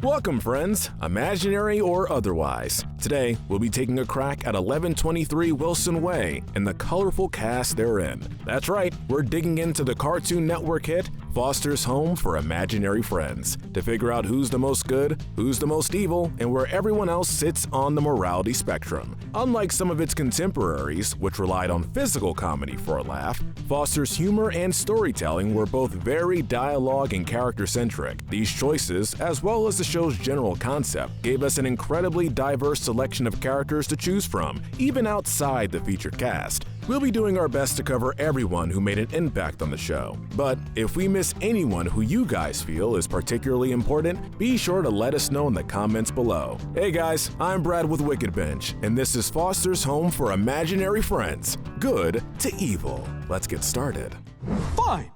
Welcome, friends, imaginary or otherwise. Today, we'll be taking a crack at 1123 Wilson Way and the colorful cast therein. That's right, we're digging into the Cartoon Network hit Foster's Home for Imaginary Friends to figure out who's the most good, who's the most evil, and where everyone else sits on the morality spectrum. Unlike some of its contemporaries, which relied on physical comedy for a laugh, Foster's humor and storytelling were both very dialogue and character-centric. These choices, as well as the show's general concept, gave us an incredibly diverse selection of characters to choose from, even outside the featured cast. We'll be doing our best to cover everyone who made an impact on the show, but if we miss anyone who you guys feel is particularly important, be sure to let us know in the comments below. Hey guys, I'm Brad with Wicked Bench, and this is Foster's Home for Imaginary Friends, Good to Evil. Let's get started. Fine,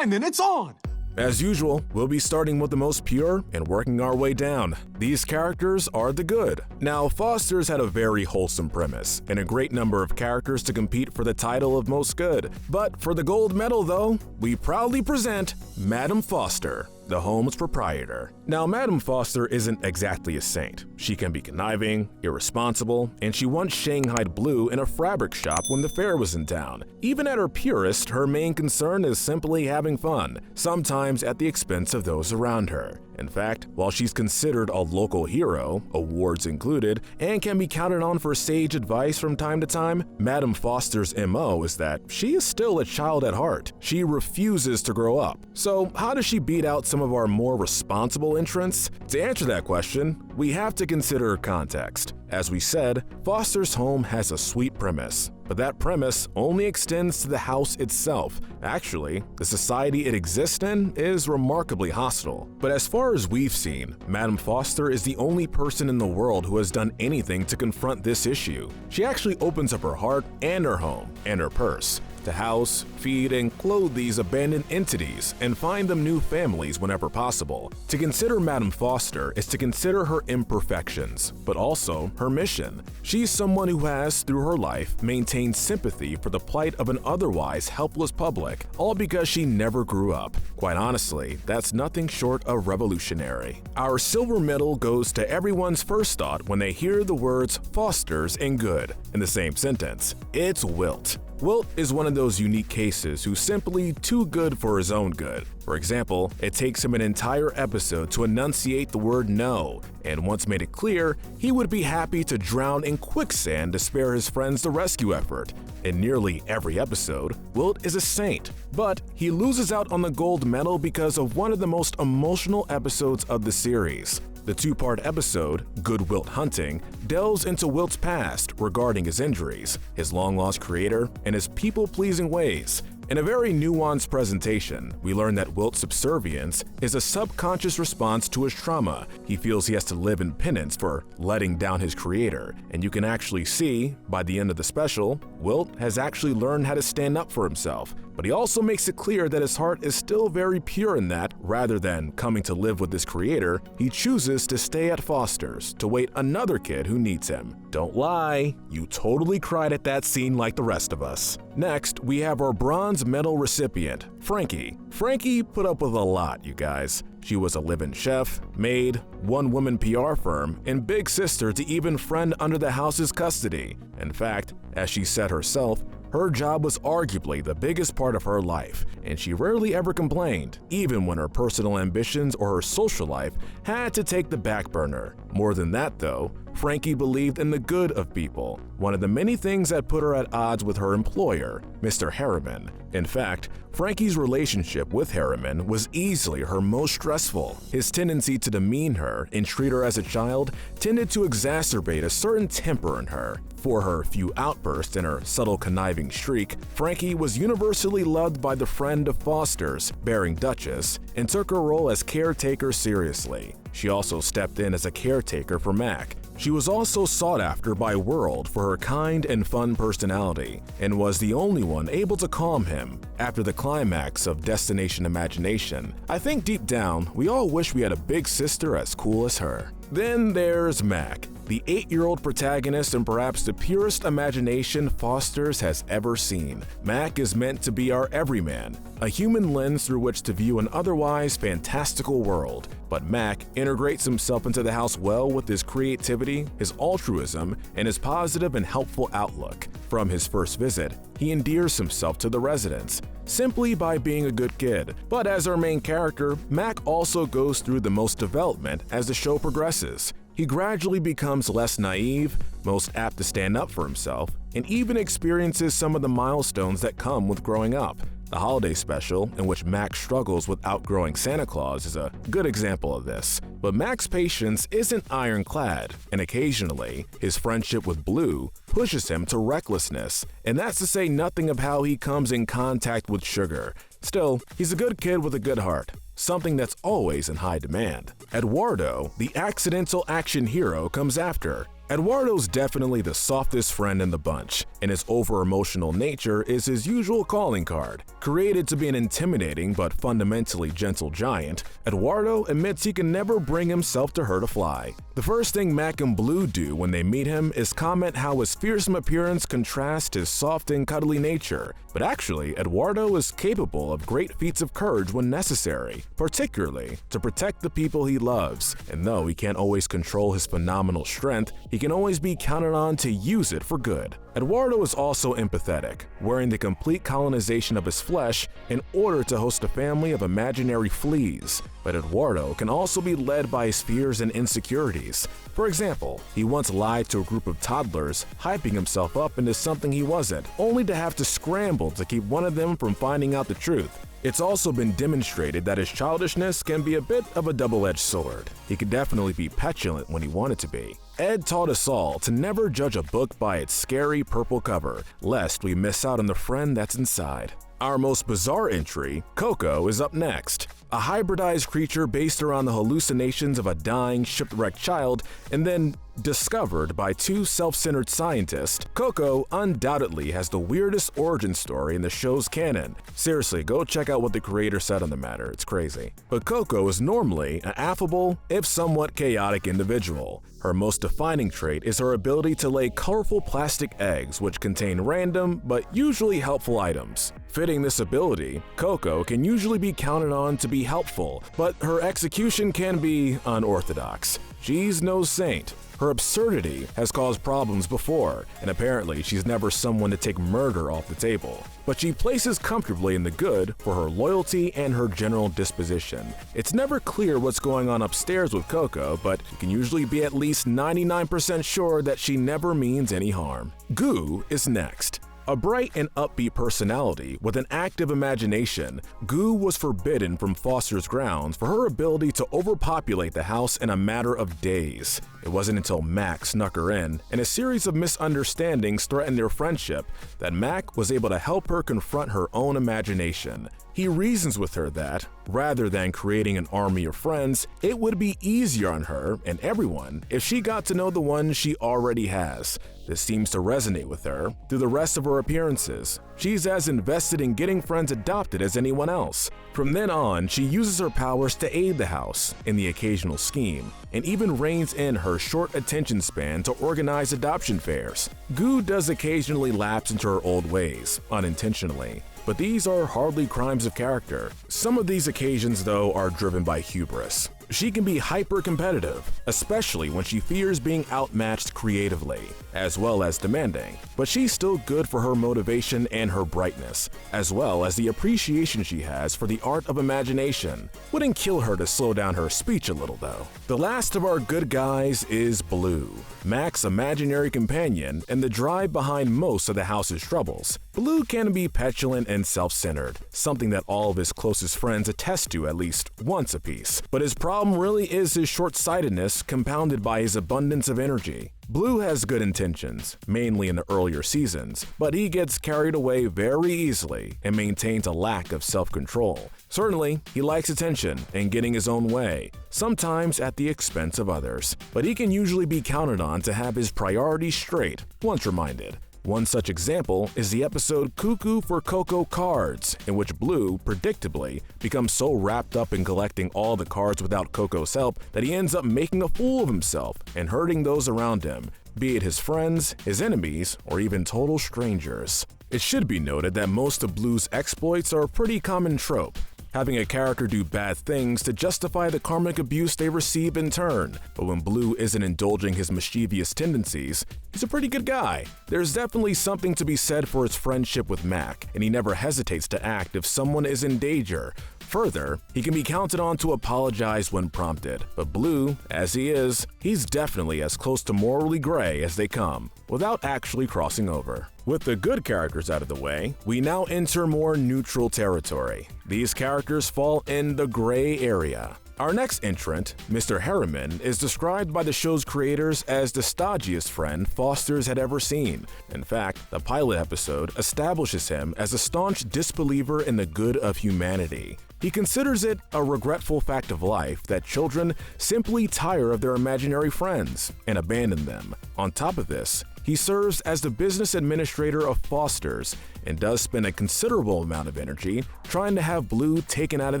then it's on! As usual, we'll be starting with the most pure and working our way down. These characters are the good. Now, Foster's had a very wholesome premise and a great number of characters to compete for the title of most good. But for the gold medal though, we proudly present Madam Foster, the home's proprietor. Now, Madam Foster isn't exactly a saint. She can be conniving, irresponsible, and she once shanghaied Blue in a fabric shop when the fair was in town. Even at her purest, her main concern is simply having fun, sometimes at the expense of those around her. In fact, while she's considered a local hero, awards included, and can be counted on for sage advice from time to time, Madam Foster's MO is that she is still a child at heart. She refuses to grow up. So how does she beat out some of our more responsible entrants? To answer that question, we have to consider context. As we said, Foster's Home has a sweet premise, but that premise only extends to the house itself. Actually, the society it exists in is remarkably hostile. But as far as we've seen, Madam Foster is the only person in the world who has done anything to confront this issue. She actually opens up her heart and her home and her purse to house, feed, and clothe these abandoned entities and find them new families whenever possible. To consider Madam Foster is to consider her imperfections, but also her mission. She's someone who has, through her life, maintained sympathy for the plight of an otherwise helpless public, all because she never grew up. Quite honestly, that's nothing short of revolutionary. Our silver medal goes to everyone's first thought when they hear the words Foster's and good in the same sentence. It's Wilt. Wilt is one of those unique cases who's simply too good for his own good. For example, it takes him an entire episode to enunciate the word no, and once made it clear, he would be happy to drown in quicksand to spare his friends the rescue effort. In nearly every episode, Wilt is a saint, but he loses out on the gold medal because of one of the most emotional episodes of the series. The two-part episode, Good Wilt Hunting, delves into Wilt's past regarding his injuries, his long-lost creator, and his people-pleasing ways. In a very nuanced presentation, we learn that Wilt's subservience is a subconscious response to his trauma. He feels he has to live in penance for letting down his creator, and you can actually see, by the end of the special, Wilt has actually learned how to stand up for himself. But he also makes it clear that his heart is still very pure in that, rather than coming to live with his creator, he chooses to stay at Foster's to wait another kid who needs him. Don't lie, you totally cried at that scene like the rest of us. Next, we have our bronze medal recipient, Frankie. Frankie put up with a lot, you guys. She was a live-in chef, maid, one-woman PR firm, and big sister to even friend under the house's custody. In fact, as she said herself, her job was arguably the biggest part of her life, and she rarely ever complained, even when her personal ambitions or her social life had to take the back burner. More than that though, Frankie believed in the good of people, one of the many things that put her at odds with her employer, Mr. Harriman. In fact, Frankie's relationship with Harriman was easily her most stressful. His tendency to demean her and treat her as a child tended to exacerbate a certain temper in her. For her few outbursts and her subtle conniving streak, Frankie was universally loved by the friend of Foster's, bearing Duchess, and took her role as caretaker seriously. She also stepped in as a caretaker for Mack. She was also sought after by World for her kind and fun personality, and was the only one able to calm him after the climax of Destination Imagination. I think deep down, we all wish we had a big sister as cool as her. Then there's Mack. the 8-year-old protagonist and perhaps the purest imagination Foster's has ever seen. Mack is meant to be our everyman, a human lens through which to view an otherwise fantastical world. But Mack integrates himself into the house well with his creativity, his altruism, and his positive and helpful outlook. From his first visit, he endears himself to the residents, simply by being a good kid. But as our main character, Mack also goes through the most development as the show progresses. He gradually becomes less naive, most apt to stand up for himself, and even experiences some of the milestones that come with growing up. The holiday special, in which Mack struggles with outgrowing Santa Claus, is a good example of this. But Mack's patience isn't ironclad, and occasionally, his friendship with Blue pushes him to recklessness, and that's to say nothing of how he comes in contact with Sugar. Still, he's a good kid with a good heart, something that's always in high demand. Eduardo, the accidental action hero, comes after. Eduardo's definitely the softest friend in the bunch, and his over-emotional nature is his usual calling card. Created to be an intimidating but fundamentally gentle giant, Eduardo admits he can never bring himself to hurt a fly. The first thing Mack and Blue do when they meet him is comment how his fearsome appearance contrasts his soft and cuddly nature. But actually, Eduardo is capable of great feats of courage when necessary, particularly to protect the people he loves. And though he can't always control his phenomenal strength, he can always be counted on to use it for good. Eduardo is also empathetic, wearing the complete colonization of his flesh in order to host a family of imaginary fleas. But Eduardo can also be led by his fears and insecurities. For example, he once lied to a group of toddlers, hyping himself up into something he wasn't, only to have to scramble to keep one of them from finding out the truth. It's also been demonstrated that his childishness can be a bit of a double-edged sword. He could definitely be petulant when he wanted to be. Ed taught us all to never judge a book by its scary purple cover, lest we miss out on the friend that's inside. Our most bizarre entry, Coco, is up next. A hybridized creature based around the hallucinations of a dying, shipwrecked child and then discovered by two self-centered scientists, Coco undoubtedly has the weirdest origin story in the show's canon. Seriously, go check out what the creator said on the matter, it's crazy. But Coco is normally an affable, if somewhat chaotic individual. Her most defining trait is her ability to lay colorful plastic eggs which contain random but usually helpful items. Fitting this ability, Coco can usually be counted on to be helpful, but her execution can be unorthodox. She's no saint. Her absurdity has caused problems before, and apparently she's never someone to take murder off the table. But she places comfortably in the good for her loyalty and her general disposition. It's never clear what's going on upstairs with Coco, but you can usually be at least 99% sure that she never means any harm. Goo is next. A bright and upbeat personality with an active imagination, Goo was forbidden from Foster's grounds for her ability to overpopulate the house in a matter of days. It wasn't until Mack snuck her in, and a series of misunderstandings threatened their friendship, that Mack was able to help her confront her own imagination. He reasons with her that, rather than creating an army of friends, it would be easier on her and everyone if she got to know the one she already has. This seems to resonate with her through the rest of her appearances. She's as invested in getting friends adopted as anyone else. From then on, she uses her powers to aid the house in the occasional scheme, and even reins in her short attention span to organize adoption fairs. Goo does occasionally lapse into her old ways, unintentionally, but these are hardly crimes of character. Some of these occasions, though, are driven by hubris. She can be hyper-competitive, especially when she fears being outmatched creatively, as well as demanding, but she's still good for her motivation and her brightness, as well as the appreciation she has for the art of imagination. Wouldn't kill her to slow down her speech a little, though. The last of our good guys is Blue, Mack's imaginary companion and the drive behind most of the house's troubles. Blue can be petulant and self-centered, something that all of his closest friends attest to at least once apiece, but his problem really is his short-sightedness compounded by his abundance of energy. Blue has good intentions, mainly in the earlier seasons, but he gets carried away very easily and maintains a lack of self-control. Certainly, he likes attention and getting his own way, sometimes at the expense of others, but he can usually be counted on to have his priorities straight once reminded. One such example is the episode Cuckoo for Coco Cards, in which Blue, predictably, becomes so wrapped up in collecting all the cards without Coco's help that he ends up making a fool of himself and hurting those around him, be it his friends, his enemies, or even total strangers. It should be noted that most of Blue's exploits are a pretty common trope, having a character do bad things to justify the karmic abuse they receive in turn. But when Blue isn't indulging his mischievous tendencies, he's a pretty good guy. There's definitely something to be said for his friendship with Mack, and he never hesitates to act if someone is in danger. Further, he can be counted on to apologize when prompted, but Blue, as he is, he's definitely as close to morally gray as they come, without actually crossing over. With the good characters out of the way, we now enter more neutral territory. These characters fall in the gray area. Our next entrant, Mr. Harriman, is described by the show's creators as the stodgiest friend Foster's had ever seen. In fact, the pilot episode establishes him as a staunch disbeliever in the good of humanity. He considers it a regretful fact of life that children simply tire of their imaginary friends and abandon them. On top of this, he serves as the business administrator of Foster's and does spend a considerable amount of energy trying to have Blue taken out of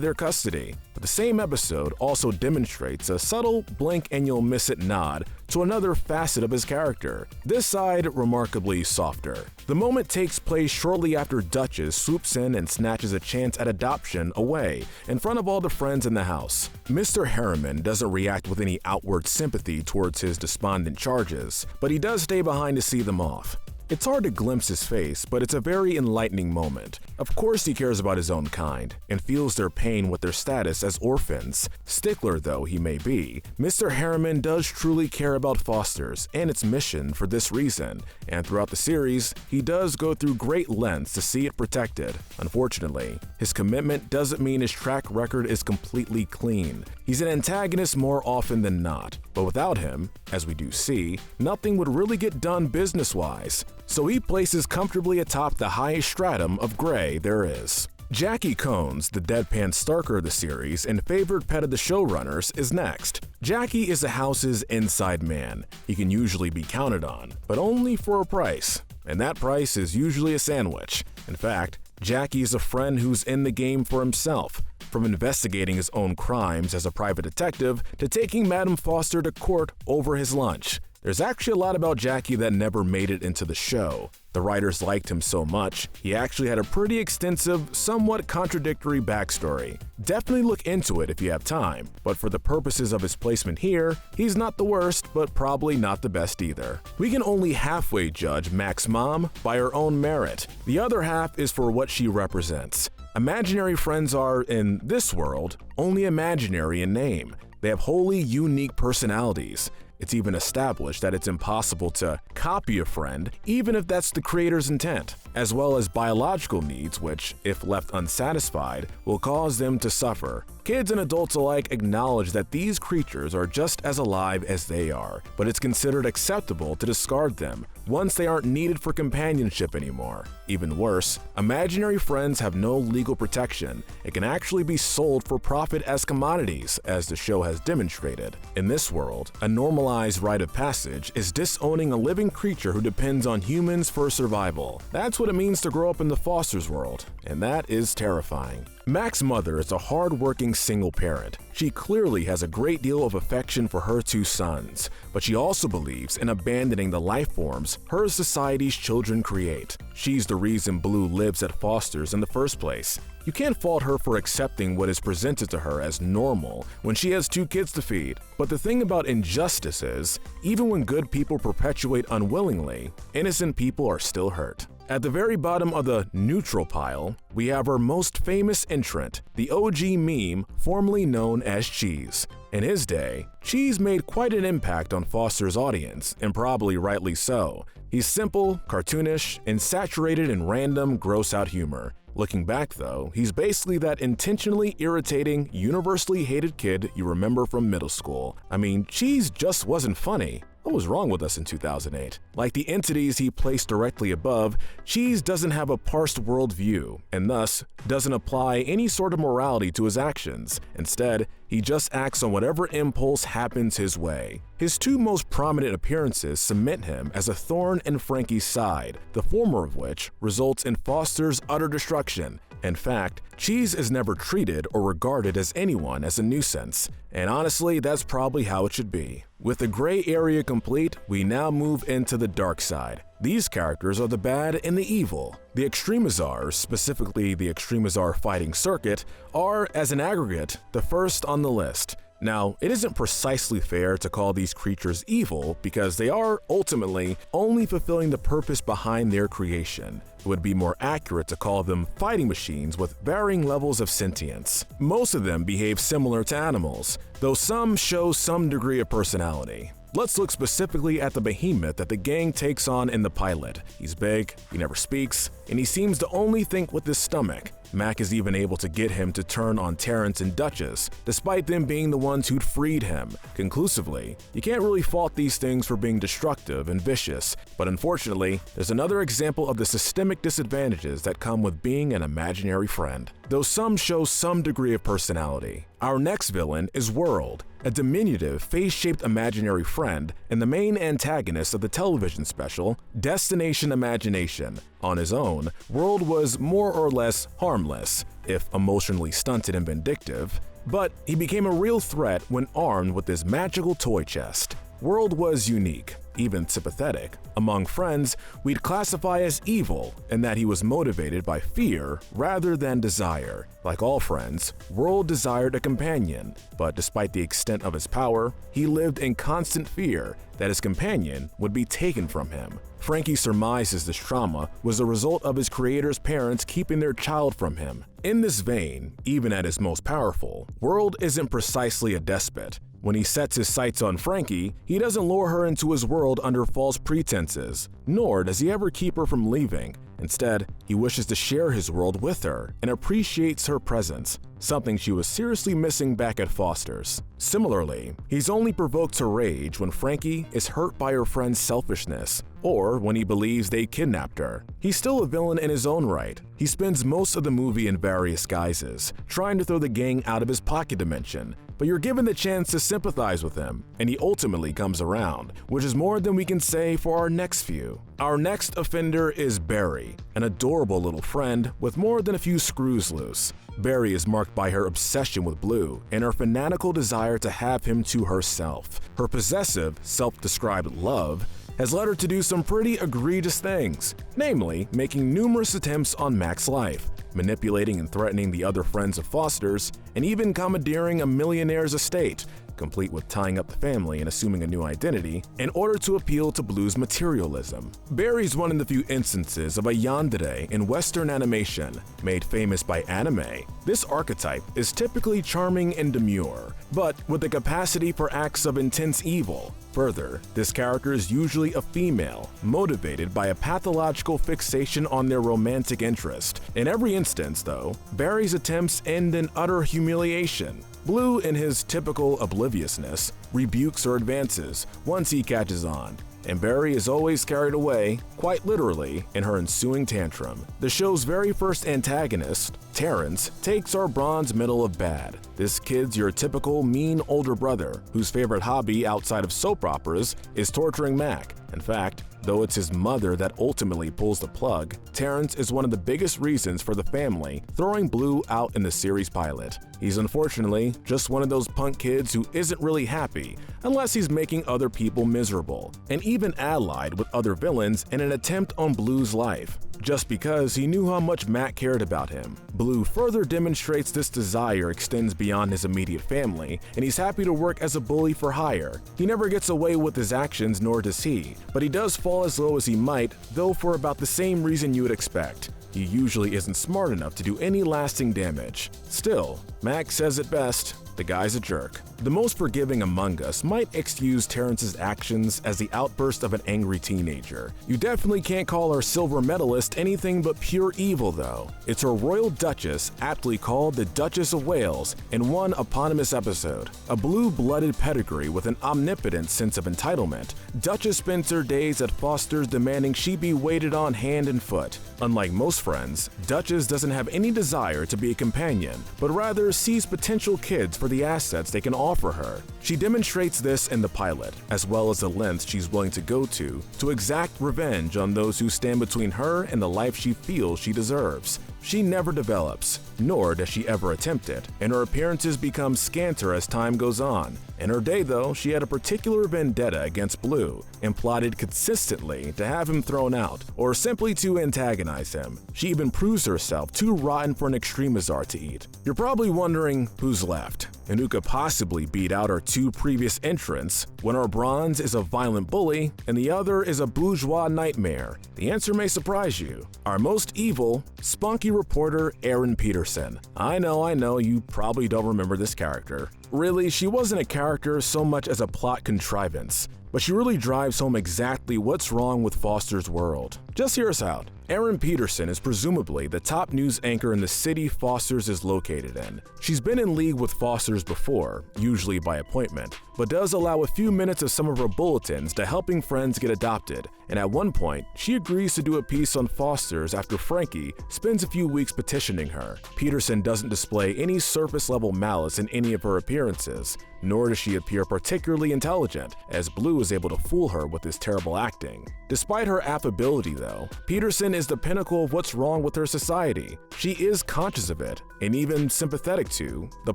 their custody. But the same episode also demonstrates a subtle blink-and-you'll-miss-it nod to another facet of his character, this side remarkably softer. The moment takes place shortly after Duchess swoops in and snatches a chance at adoption away in front of all the friends in the house. Mr. Harriman doesn't react with any outward sympathy towards his despondent charges, but he does stay behind to see them off. It's hard to glimpse his face, but it's a very enlightening moment. Of course he cares about his own kind, and feels their pain with their status as orphans. Stickler though he may be, Mr. Harriman does truly care about Foster's and its mission for this reason, and throughout the series, he does go through great lengths to see it protected. Unfortunately, his commitment doesn't mean his track record is completely clean. He's an antagonist more often than not, but without him, as we do see, nothing would really get done business-wise. So he places comfortably atop the highest stratum of gray there is. Jackie Cones, the deadpan Starker of the series and favorite pet of the showrunners, is next. Jackie is the house's inside man. He can usually be counted on, but only for a price, and that price is usually a sandwich. In fact, Jackie is a friend who's in the game for himself, from investigating his own crimes as a private detective to taking Madam Foster to court over his lunch. There's actually a lot about Jackie that never made it into the show. The writers liked him so much, he actually had a pretty extensive, somewhat contradictory backstory. Definitely look into it if you have time, but for the purposes of his placement here, he's not the worst, but probably not the best either. We can only halfway judge Mack's mom by her own merit. The other half is for what she represents. Imaginary friends are, in this world, only imaginary in name. They have wholly unique personalities. It's even established that it's impossible to copy a friend, even if that's the creator's intent, as well as biological needs which, if left unsatisfied, will cause them to suffer. Kids and adults alike acknowledge that these creatures are just as alive as they are, but it's considered acceptable to discard them once they aren't needed for companionship anymore. Even worse, imaginary friends have no legal protection and can actually be sold for profit as commodities, as the show has demonstrated. In this world, a normalized rite of passage is disowning a living creature who depends on humans for survival. That's what it means to grow up in the Foster's world, and that is terrifying. Mack's mother is a hard-working single parent. She clearly has a great deal of affection for her two sons, but she also believes in abandoning the life forms her society's children create. She's the reason Blue lives at Foster's in the first place. You can't fault her for accepting what is presented to her as normal when she has two kids to feed. But the thing about injustice is, even when good people perpetuate unwillingly, innocent people are still hurt. At the very bottom of the neutral pile, we have our most famous entrant, the OG meme formerly known as Cheese. In his day, Cheese made quite an impact on Foster's audience, and probably rightly so. He's simple, cartoonish, and saturated in random, gross-out humor. Looking back though, he's basically that intentionally irritating, universally hated kid you remember from middle school. I mean, Cheese just wasn't funny. What was wrong with us in 2008? Like the entities he placed directly above, Cheese doesn't have a parsed worldview, and thus doesn't apply any sort of morality to his actions. Instead, he just acts on whatever impulse happens his way. His two most prominent appearances cement him as a thorn in Frankie's side, the former of which results in Foster's utter destruction. In fact, Cheese is never treated or regarded as anyone as a nuisance, and honestly, that's probably how it should be. With the gray area complete, we now move into the dark side. These characters are the bad and the evil. The Extremazars, specifically the Extremazar fighting circuit, are, as an aggregate, the first on the list. Now, it isn't precisely fair to call these creatures evil because they are, ultimately, only fulfilling the purpose behind their creation. It would be more accurate to call them fighting machines with varying levels of sentience. Most of them behave similar to animals, though some show some degree of personality. Let's look specifically at the behemoth that the gang takes on in the pilot. He's big, he never speaks, and he seems to only think with his stomach. Mack is even able to get him to turn on Terence and Duchess, despite them being the ones who'd freed him. Conclusively, you can't really fault these things for being destructive and vicious, but unfortunately, there's another example of the systemic disadvantages that come with being an imaginary friend. Though some show some degree of personality. Our next villain is World, a diminutive, face-shaped imaginary friend and the main antagonist of the television special Destination Imagination. On his own, World was more or less harmless, if emotionally stunted and vindictive, but he became a real threat when armed with his magical toy chest. World was unique, even sympathetic. Among friends, we'd classify as evil in that he was motivated by fear rather than desire. Like all friends, World desired a companion, but despite the extent of his power, he lived in constant fear that his companion would be taken from him. Frankie surmises this trauma was the result of his creator's parents keeping their child from him. In this vein, even at his most powerful, World isn't precisely a despot. When he sets his sights on Frankie, he doesn't lure her into his world under false pretenses, nor does he ever keep her from leaving. Instead, he wishes to share his world with her and appreciates her presence, something she was seriously missing back at Foster's. Similarly, he's only provoked to rage when Frankie is hurt by her friend's selfishness, or when he believes they kidnapped her. He's still a villain in his own right. He spends most of the movie in various guises, trying to throw the gang out of his pocket dimension, but you're given the chance to sympathize with him, and he ultimately comes around, which is more than we can say for our next few. Our next offender is Barry, an adorable little friend with more than a few screws loose. Barry is marked by her obsession with Blue and her fanatical desire to have him to herself. Her possessive, self-described love has led her to do some pretty egregious things, namely making numerous attempts on Mack's life, manipulating and threatening the other friends of Foster's, and even commandeering a millionaire's estate, complete with tying up the family and assuming a new identity in order to appeal to Blue's materialism. Barry's one of the few instances of a yandere in Western animation, made famous by anime. This archetype is typically charming and demure, but with the capacity for acts of intense evil. Further, this character is usually a female, motivated by a pathological fixation on their romantic interest. In every instance, though, Barry's attempts end in utter humiliation. Blue, in his typical obliviousness, rebukes her advances once he catches on, and Barry is always carried away, quite literally, in her ensuing tantrum. The show's very first antagonist, Terence, takes our bronze medal of bad. This kid's your typical mean older brother, whose favorite hobby outside of soap operas is torturing Mack. In fact, though it's his mother that ultimately pulls the plug, Terence is one of the biggest reasons for the family throwing Blue out in the series pilot. He's unfortunately just one of those punk kids who isn't really happy unless he's making other people miserable, and even allied with other villains in an attempt on Blue's life, just because he knew how much Mack cared about him. Blue further demonstrates this desire extends beyond his immediate family, and he's happy to work as a bully for hire. He never gets away with his actions, nor does he, but he does fall as low as he might, though for about the same reason you would expect. He usually isn't smart enough to do any lasting damage. Still, Mack says it best, the guy's a jerk. The most forgiving among us might excuse Terence's actions as the outburst of an angry teenager. You definitely can't call our silver medalist anything but pure evil though. It's our royal Duchess, aptly called the Duchess of Wales, in one eponymous episode. A blue-blooded pedigree with an omnipotent sense of entitlement, Duchess spends her days at Foster's demanding she be waited on hand and foot. Unlike most friends, Duchess doesn't have any desire to be a companion, but rather sees potential kids for the assets they can offer her. She demonstrates this in the pilot, as well as the lengths she's willing to go to exact revenge on those who stand between her and the life she feels she deserves. She never develops, nor does she ever attempt it, and her appearances become scanter as time goes on. In her day though, she had a particular vendetta against Blue, and plotted consistently to have him thrown out, or simply to antagonize him. She even proves herself too rotten for an Extremazar to eat. You're probably wondering who's left, and who could possibly beat out our two previous entrants when our bronze is a violent bully and the other is a bourgeois nightmare. The answer may surprise you. Our most evil, spunky reporter Aaron Peterson. I know, you probably don't remember this character. Really, she wasn't a character so much as a plot contrivance, but she really drives home exactly what's wrong with Foster's world. Just hear us out. Aaron Peterson is presumably the top news anchor in the city Foster's is located in. She's been in league with Foster's before, usually by appointment, but does allow a few minutes of some of her bulletins to helping friends get adopted, and at one point, she agrees to do a piece on Foster's after Frankie spends a few weeks petitioning her. Peterson doesn't display any surface-level malice in any of her appearances, nor does she appear particularly intelligent, as Blue is able to fool her with his terrible acting. Despite her affability though, Peterson is the pinnacle of what's wrong with her society. She is conscious of it, and even sympathetic to, the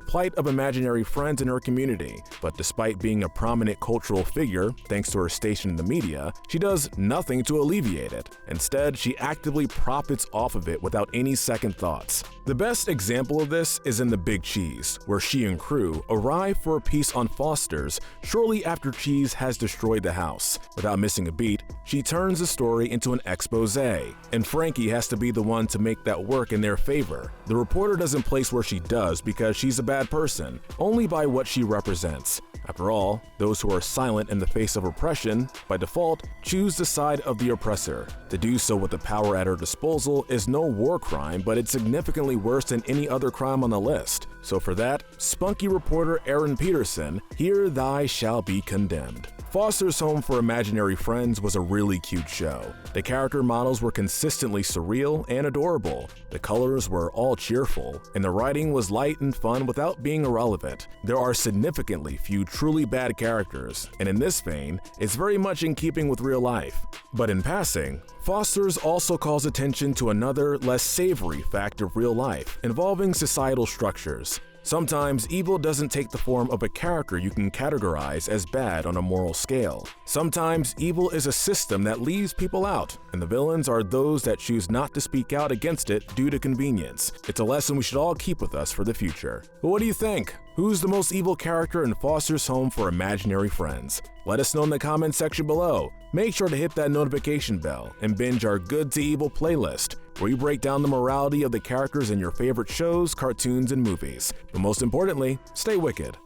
plight of imaginary friends in her community. But despite being a prominent cultural figure, thanks to her station in the media, she does nothing to alleviate it. Instead, she actively profits off of it without any second thoughts. The best example of this is in The Big Cheese, where she and crew arrive for a piece on Foster's shortly after Cheese has destroyed the house. Without missing a beat, she turns the story into an expose, and Frankie has to be the one to make that work in their favor. The reporter doesn't place where she does because she's a bad person, only by what she represents. After all, those who are silent in the face of oppression, by default, choose the side of the oppressor. To do so with the power at her disposal is no war crime, but it's significantly worse than any other crime on the list. So for that, spunky reporter Aaron Peterson, here thy shall be condemned. Foster's Home for Imaginary Friends was a really cute show. The character models were consistently surreal and adorable, the colors were all cheerful, and the writing was light and fun without being irrelevant. There are significantly few truly bad characters, and in this vein, it's very much in keeping with real life. But in passing, Foster's also calls attention to another, less savory fact of real life, involving societal structures. Sometimes evil doesn't take the form of a character you can categorize as bad on a moral scale. Sometimes evil is a system that leaves people out, and the villains are those that choose not to speak out against it due to convenience. It's a lesson we should all keep with us for the future. But what do you think? Who's the most evil character in Foster's Home for Imaginary Friends? Let us know in the comments section below. Make sure to hit that notification bell and binge our Good to Evil playlist, where we break down the morality of the characters in your favorite shows, cartoons, and movies. But most importantly, stay wicked.